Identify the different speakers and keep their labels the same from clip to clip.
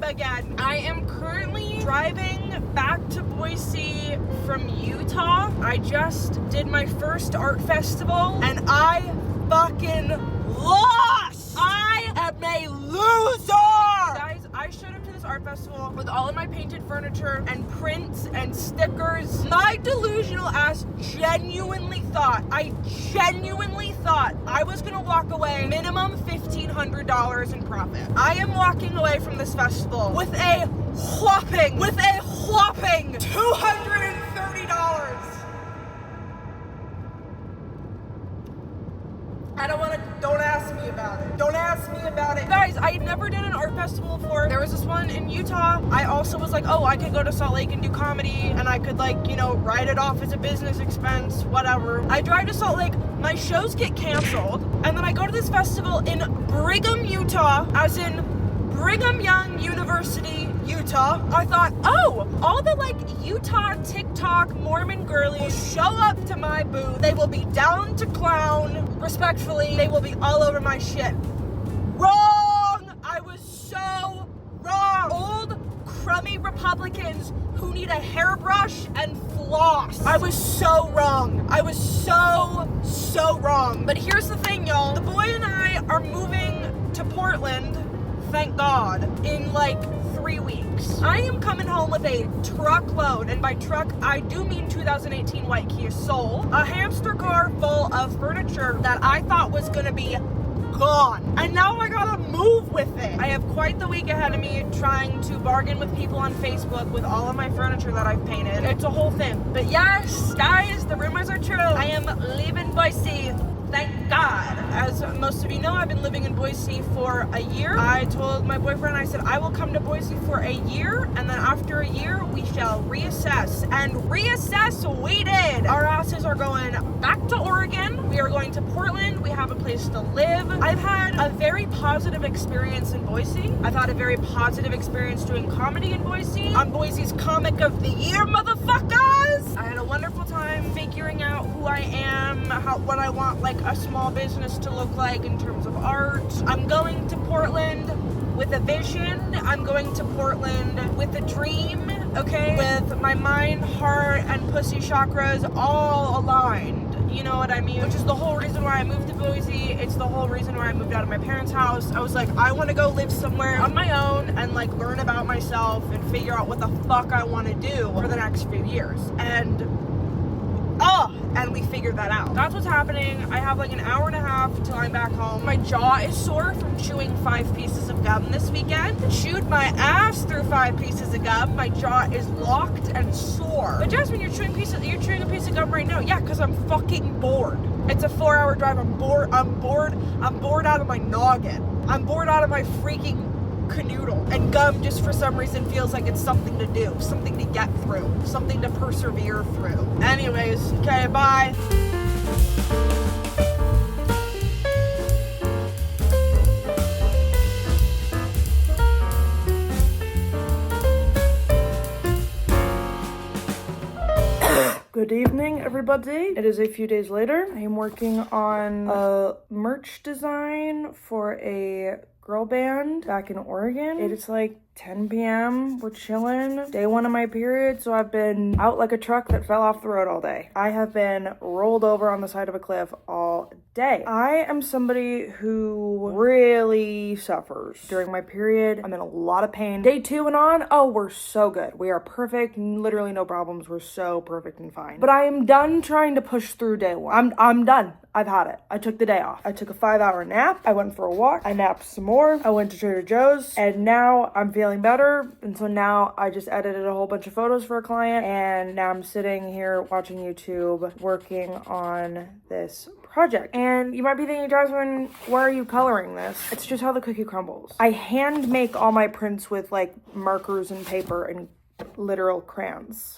Speaker 1: again. I am currently driving back to Boise from Utah. I just did my first art festival and I fucking lost. I am a loser. Guys, I showed up to this art festival with all of my painted furniture and prints and stickers. My delusional ass genuinely thought I was gonna walk away minimum $1,500 in profit. I am walking away from this festival with a whopping $230. Don't ask me about it. Don't ask me about it. Guys, I had never done an art festival before. There was this one in Utah. I also was like, oh, I could go to Salt Lake and do comedy, and I could write it off as a business expense, whatever. I drive to Salt Lake, my shows get canceled, and then I go to this festival in Brigham, Utah, as in Brigham Young University, Utah. I thought, oh, all the Utah TikTok Mormon girlies will show up to my booth. They will be down to clown. Respectfully, they will be all over my shit. Wrong! I was so wrong. Old crummy Republicans who need a hairbrush and floss. I was so wrong. I was so wrong. But here's the thing, y'all. The boy and I are moving to Portland, thank God, in 3 weeks. I am coming home with a truckload, and by truck, I do mean 2018 white Kia Soul, a hamster car full of furniture that I thought was gonna be gone. And now I gotta move with it. I have quite the week ahead of me trying to bargain with people on Facebook with all of my furniture that I've painted. It's a whole thing. But yes, guys, the rumors are true. I am leaving Boise. Thank God. As most of you know, I've been living in Boise for a year. I told my boyfriend, I said, I will come to Boise for a year, and then after a year, we shall reassess. And reassess we did. Our asses are going back to Oregon. We are going to Portland. We have a place to live. I've had a very positive experience in Boise. I've had a very positive experience doing comedy in Boise. I'm Boise's Comic of the Year, motherfuckers! I had a wonderful time figuring out who I am, what I want, a small business to look like in terms of art. I'm going to Portland with a vision. I'm going to Portland with a dream, okay? With my mind, heart, and pussy chakras all aligned. You know what I mean? Which is the whole reason why I moved to Boise. It's the whole reason why I moved out of my parents' house. I was like, I want to go live somewhere on my own and learn about myself and figure out what the fuck I want to do for the next few years. And we figured that out. That's what's happening. I have an hour and a half till I'm back home. My jaw is sore from chewing 5 pieces of gum this weekend. Chewed my ass through 5 pieces of gum. My jaw is locked and sore. But Jasmine, you're chewing a piece of gum right now. Yeah, because I'm fucking bored. It's a 4-hour drive. I'm bored out of my noggin. I'm bored out of my freaking canoodle. And gum just for some reason feels like it's something to do, something to get through, something to persevere through. Anyways, okay, bye. Good evening, everybody. It is a few days later. I am working on a merch design for a girl band back in Oregon. It is 10 p.m. We're chilling. Day 1 of my period, so I've been out like a truck that fell off the road all day. I have been rolled over on the side of a cliff all day. I am somebody who really suffers during my period. I'm in a lot of pain. Day 2 and on, oh, we're so good. We are perfect. Literally no problems. We're so perfect and fine. But I am done trying to push through day 1. I'm done. I've had it. I took the day off. I took a 5-hour nap. I went for a walk. I napped some more. I went to Trader Joe's, and now I'm feeling better. And so now I just edited a whole bunch of photos for a client, and now I'm sitting here watching YouTube, working on this project. And you might be thinking, Jasmine, why are you coloring this? It's just how the cookie crumbles. I hand make all my prints with markers and paper and literal crayons.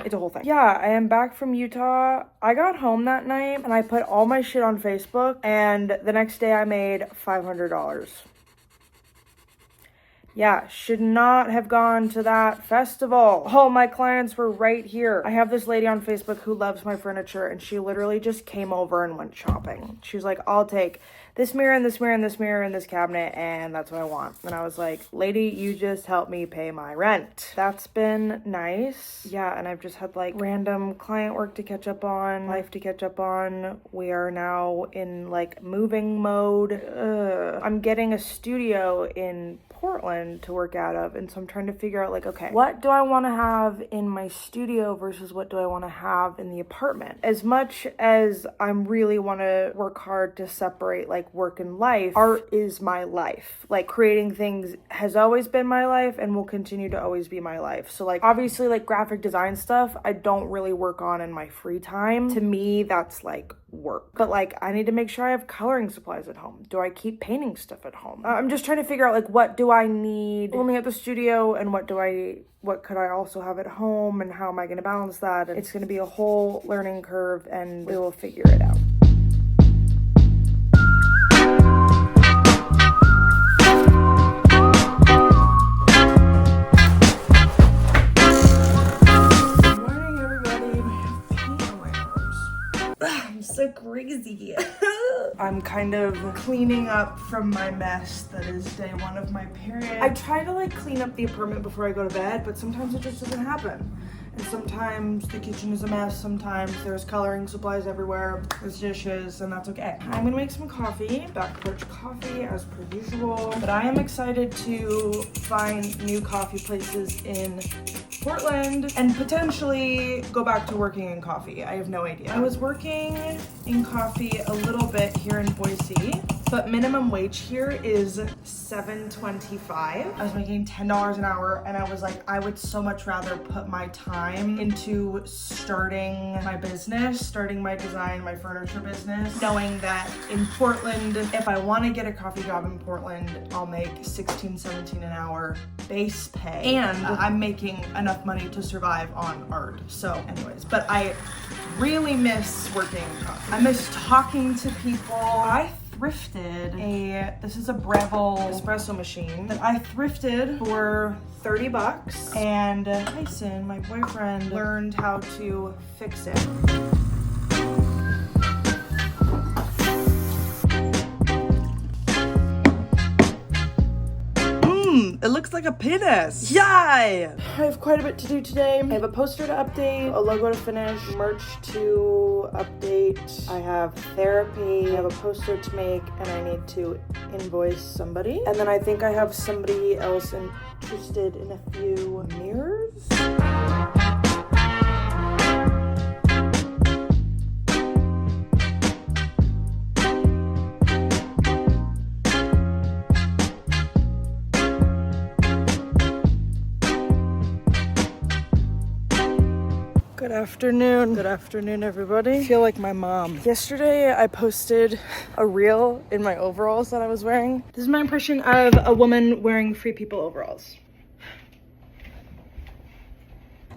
Speaker 1: It's a whole thing. Yeah, I am back from Utah. I got home that night and I put all my shit on Facebook, and the next day I made $500. Yeah, should not have gone to that festival. All my clients were right here. I have this lady on Facebook who loves my furniture, and she literally just came over and went shopping. She was like, I'll take this mirror and this mirror and this mirror and this cabinet, and that's what I want. And I was like, lady, you just helped me pay my rent. That's been nice. Yeah, and I've just had like random client work to catch up on, life to catch up on. We are now in like moving mode. I'm getting a studio in Portland to work out of, and so I'm trying to figure out like, okay, what do I want to have in my studio versus what do I want to have in the apartment? As much as I really want to work hard to separate like work and life, art is my life. Like creating things has always been my life and will continue to always be my life. So like obviously like graphic design stuff I don't really work on in my free time. To me that's like work. But like I need to make sure I have coloring supplies at home. Do I keep painting stuff at home? I'm just trying to figure out like what do I need only at the studio and what could I also have at home and how am I going to balance that? And it's going to be a whole learning curve and we will figure it out. So crazy. I'm kind of cleaning up from my mess that is day one of my period. I try to like clean up the apartment before I go to bed, but sometimes it just doesn't happen. And sometimes the kitchen is a mess, sometimes there's coloring supplies everywhere, there's dishes, and that's okay. I'm gonna make some coffee, back porch coffee as per usual, but I am excited to find new coffee places in Portland and potentially go back to working in coffee. I have no idea. I was working in coffee a little bit here in Boise, but minimum wage here is $7.25. I was making $10 an hour and I was like, I would so much rather put my time into starting my business, starting my design, my furniture business, knowing that in Portland, if I want to get a coffee job in Portland, I'll make $16, $17 an hour base pay. And I'm making enough money to survive on art. So anyways, but I really miss working in coffee. I miss talking to people. I thrifted this is a Breville espresso machine that I thrifted for $30, and Tyson, my boyfriend, learned how to fix it. It looks like a penis. Yay! I have quite a bit to do today. I have a poster to update, a logo to finish, merch to update. I have therapy. I have a poster to make, and I need to invoice somebody. And then I think I have somebody else interested in a few mirrors. Good afternoon. Good afternoon, everybody. I feel like my mom. Yesterday, I posted a reel in my overalls that I was wearing. This is my impression of a woman wearing Free People overalls.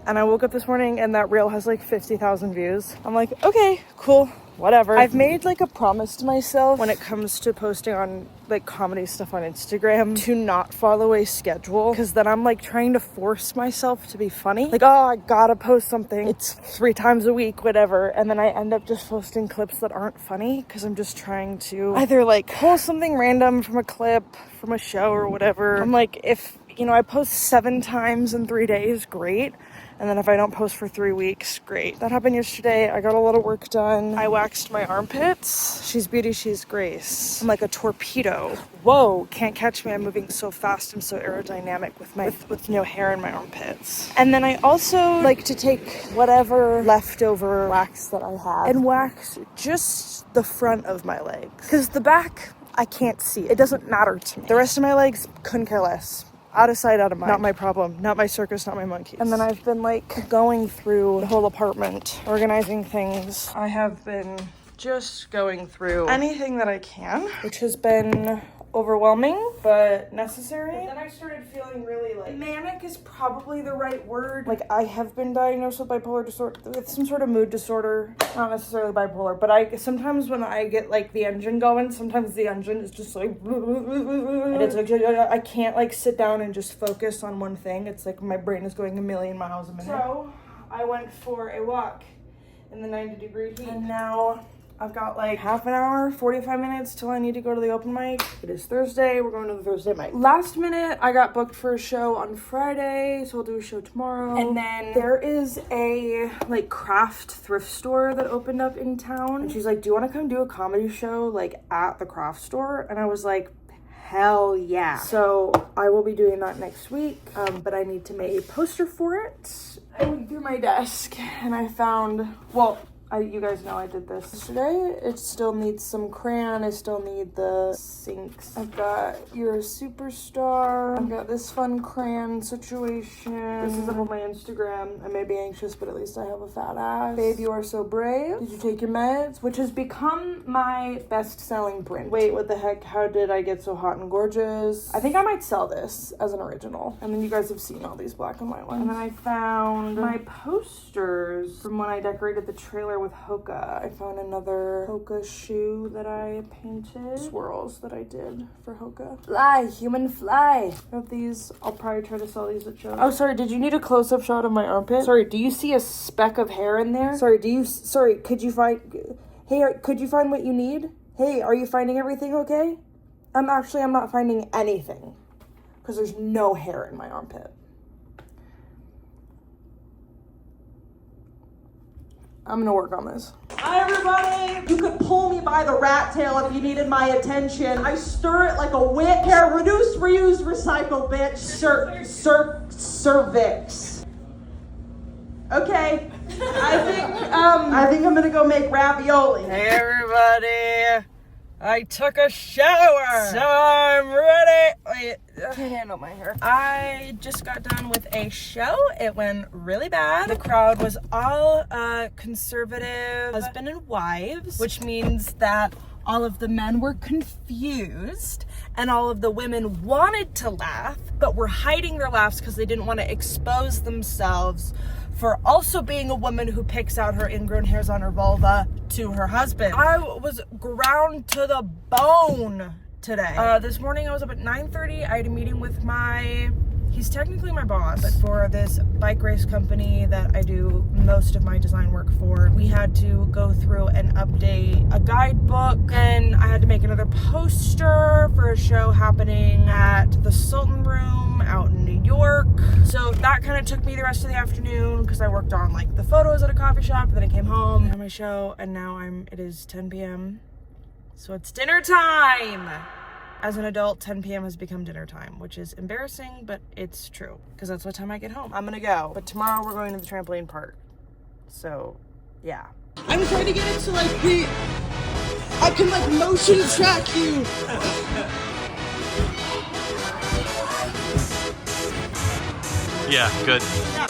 Speaker 1: And I woke up this morning and that reel has like 50,000 views. I'm like, okay, cool, whatever. I've made like a promise to myself when it comes to posting on like comedy stuff on Instagram to not follow a schedule, because then I'm like trying to force myself to be funny. Like, oh, I gotta post something. It's 3 times a week, whatever. And then I end up just posting clips that aren't funny because I'm just trying to either like post something random from a clip, from a show or whatever. I'm like, if, you know, I post 7 times in 3 days, great. And then if I don't post for 3 weeks, great. That happened yesterday. I got a lot of work done. I waxed my armpits. She's beauty, she's grace. I'm like a torpedo. Whoa, can't catch me. I'm moving so fast. I'm so aerodynamic with no hair in my armpits. And then I also like to take whatever leftover wax that I have and wax just the front of my legs. Because the back, I can't see. It doesn't matter to me. The rest of my legs, couldn't care less. Out of sight, out of mind. Not my problem. Not my circus, not my monkeys. And then I've been like going through the whole apartment, organizing things. I have been just going through anything that I can, which has been overwhelming, but necessary. But then I started feeling really like manic is probably the right word. Like I have been diagnosed with bipolar disorder, with some sort of mood disorder, not necessarily bipolar, but I sometimes when I get like the engine going, sometimes the engine is just like, and it's like, I can't like sit down and just focus on one thing. It's like my brain is going a million miles a minute. So I went for a walk in the 90-degree heat, and now I've got like half an hour, 45 minutes till I need to go to the open mic. It is Thursday. We're going to the Thursday mic. Last minute, I got booked for a show on Friday, so I'll do a show tomorrow. And then there is a like craft thrift store that opened up in town. And she's like, do you want to come do a comedy show like at the craft store? And I was like, hell yeah. So I will be doing that next week, but I need to make a poster for it. I went through my desk and I found, well, you guys know I did this yesterday. It still needs some crayon. I still need the sinks. I've got You're a Superstar. I've got this fun crayon situation. This is up on my Instagram. I may be anxious, but at least I have a fat ass. Babe, You Are So Brave. Did you take your meds? Which has become my best-selling print. Wait, what the heck? How did I get so hot and gorgeous? I think I might sell this as an original. And then you guys have seen all these black and white ones. And then I found my posters from when I decorated the trailer with Hoka. I found another Hoka shoe that I painted. Swirls that I did for Hoka. Fly, human fly. Of these, I'll probably try to sell these at shows. Oh, sorry, did you need a close-up shot of my armpit? Sorry, do you see a speck of hair in there? Sorry, could you find, hey, could you find what you need? Hey, are you finding everything okay? I'm not finding anything because there's no hair in my armpit. I'm gonna work on this. Hi everybody! You could pull me by the rat tail if you needed my attention. I stir it like a witch. Here, reduce, reuse, recycle, bitch. Cervix. Okay. I think I'm gonna go make ravioli. Hey everybody! I took a shower, so I'm ready. Wait, I can't handle my hair. I just got done with a show. It went really bad. The crowd was all conservative husband and wives, which means that all of the men were confused and all of the women wanted to laugh, but were hiding their laughs because they didn't want to expose themselves for also being a woman who picks out her ingrown hairs on her vulva to her husband. I was ground to the bone today. This morning I was up at 9:30. I had a meeting with he's technically my boss, but for this bike race company that I do most of my design work for, we had to go through and update a guidebook, and I had to make another poster for a show happening at the Sultan Room out in New York. So that kind of took me the rest of the afternoon because I worked on like the photos at a coffee shop, and then I came home, had my show, and now it is 10 p.m. So it's dinner time. As an adult, 10 p.m. has become dinner time, which is embarrassing, but it's true because that's what time I get home. I'm gonna go, but tomorrow we're going to the trampoline park. So, yeah. I'm trying to get it to like I can like motion track you.
Speaker 2: Yeah, good.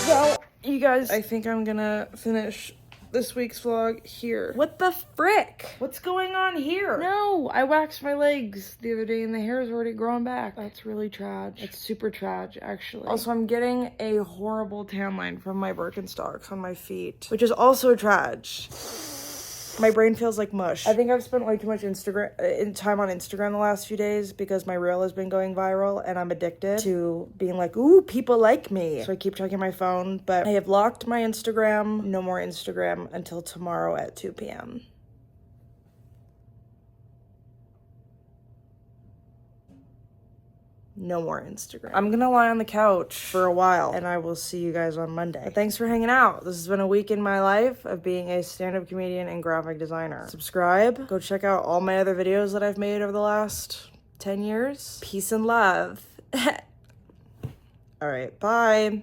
Speaker 1: Well, you guys, I think I'm gonna finish this week's vlog here. What the frick? What's going on here? No, I waxed my legs the other day and the hair is already growing back. That's really tragic. It's super tragic, actually. Also, I'm getting a horrible tan line from my Birkenstocks on my feet, which is also tragic. My brain feels like mush. I think I've spent way too much time on Instagram the last few days because my reel has been going viral and I'm addicted to being like, ooh, people like me. So I keep checking my phone, but I have locked my Instagram. No more Instagram until tomorrow at 2 p.m. No more Instagram. I'm gonna lie on the couch for a while and I will see you guys on Monday. But thanks for hanging out. This has been a week in my life of being a stand-up comedian and graphic designer. Subscribe. Go check out all my other videos that I've made over the last 10 years. Peace and love. All right, bye.